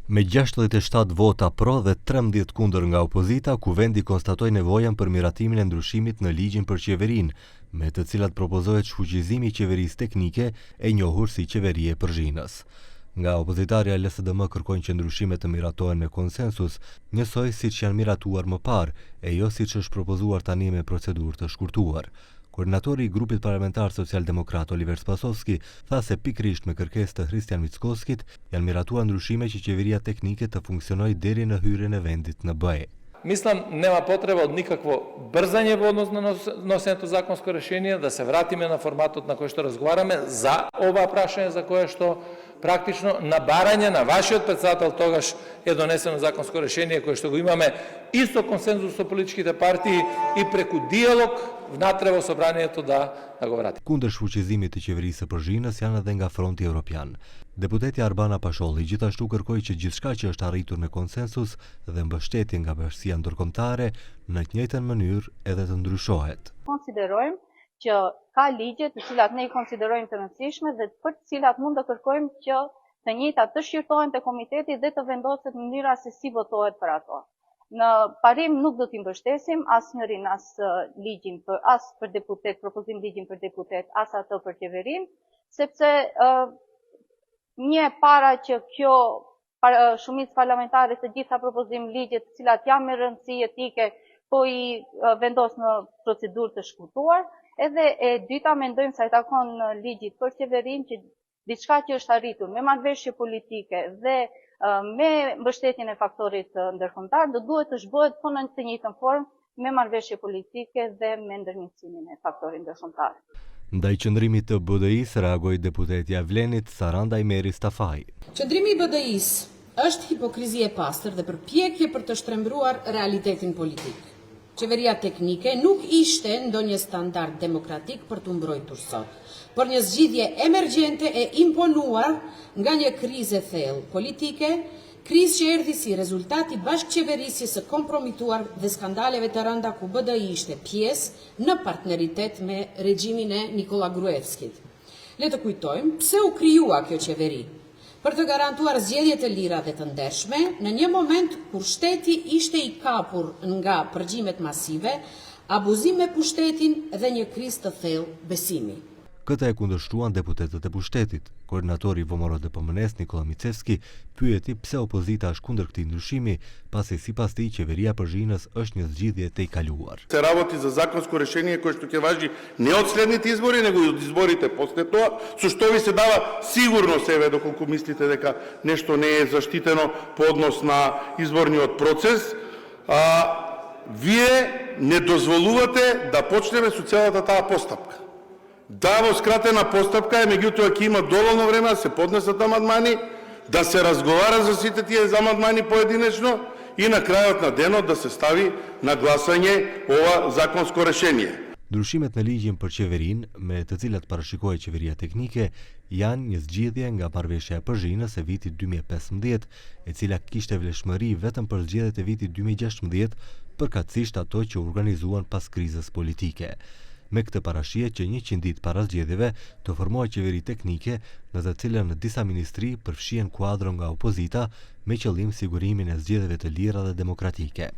Me 67 vota pro dhe 13 kundër nga opozita, Kuvendi konstatoi nevojën për miratimin e ndryshimit në ligjin për qeverinë, me të cilat propozohet shfuqizimi i qeverisë teknike e njohur si qeveri e Përzhinës. Nga opozitarja LSDM kërkojnë që ndryshimet të miratohen me konsensus, njësoj siç janë miratuar më parë, e jo siç është propozuar tani me procedurë të shkurtuar. Koordinatori i grupit parlamentar social-demokrat Oliver Spasovski tha se pikrisht me kërkesë të Hristijan Mickoskit janë miratuar ndryshime që qeveria teknike të funksionojë deri në hyrjen e vendit në BE. Mislim, nema potreba od nikakvo brzanje v odnosu na nošenje zakonsko rješenje, da se vratime na formatot na koje što razgovarame za ova prašanja za koje što praktično na baranje na vašиот председател тогаш е донесено законско решение koje što го имаме isto konsenzus со политичките партии и преку диалог внатре во собранието да го вратим. Kundër shfuqizimit të qeverisë së Përzhinës janë edhe nga Fronti Evropian. Deputeti Arbana Pasholli gjithashtu kërkoi që gjithçka që është arritur në konsensus dhe mbështetje nga bashkia ndërkombëtare në të njëjtën mënyrë edhe të ndryshohet. Konsiderojmë që ka ligje të cilat ne i konsiderojmë të rëndësishme dhe për të cilat mund të kërkojmë që të njëjtat të shqyrtohen te komiteti dhe të vendoset në mënyra se si votohet për ato. Në parim nuk do t'i mbështesim asnjërin as ligjin për deputet, propozim ligjin për deputet, as ato për qeverinë, sepse një para që kjo shumicë parlamentare të gjitha propozim ligje të cilat janë me rëndësi etike, po i vendos në procedurë të shkurtuar, edhe e dyta mendojmë se ai takon ligjit për qeverinë që diçka që është arritur me marrëveshje politike dhe me mbështetjen e faktorit ndërkombëtar do duhet të zhbohet po në të njëjtën formë me marrëveshje politike dhe me ndërmjetësimin e faktorit ndërkombëtar. Ndaj qëndrimit të BDI-s reagoi deputeti Avlenit Saranda Imeri Stafaj. Qëndrimi i BDI-s është hipokrizi e pastër dhe përpjekje për të shtrembruar realitetin politik. Qeveria teknike nuk ishte ndonjë standard demokratik për të mbrojtur sot, por një zgjidhje emergjente e imponuar nga një krizë thellë politike, krizë që erdhi si rezultat i bashkëqeverisjes së kompromituar dhe skandaleve të rënda ku BDI ishte pjesë në partneritet me regjimin e Nikola Gruevskit. Le të kujtojmë pse u krijua kjo qeveri. Për të garantuar zgjedhje të lira dhe të ndershme, në një moment kur shteti ishte i kapur nga përgjimet masive, abuzim me pushtetin dhe një krizë të thellë besimi. Këtë e kundërshtuan deputetët e pushtetit. Koordinatori i VMRO-DPM-s Nikola Micevski pyeti pse opozita është kundër këtij ndryshimi, pasi sipas tij qeveria e Përzhinës është një zgjidhje e kaluar. Се работи за законско решение кое што ќе важи не од следните избори, него и од изборите после тоа, со што ви се дава сигурност еве доколку мислите дека нешто не е заштитено по однос на изборниот процес, вие не дозволувате да почнеме со целата таа постапка. Да, во скратена постапка е, меѓутоа ќе има доволно време да се поднесат амандмани, да се разговара за сите тие амандмани поединечно и на крајот на денот да се стави на гласање ова законско решение. Ndryshimet në ligjin për qeverinë, me të cilat parashikohet qeveria teknike, janë një zgjidhje nga marrëveshja e Përzhinës e vitit 2015, e cila kishte vlefshmëri vetëm për zgjedhjet e vitit 2016, përkatësisht ato që organizuan pas krizës politike. Me këtë parashije që 100 ditë para zgjedhjeve të formohet qeveri teknike në të cilën në disa ministri përfshihen kuadro nga opozita me qëllim sigurimin e zgjedhjeve të lira dhe demokratike.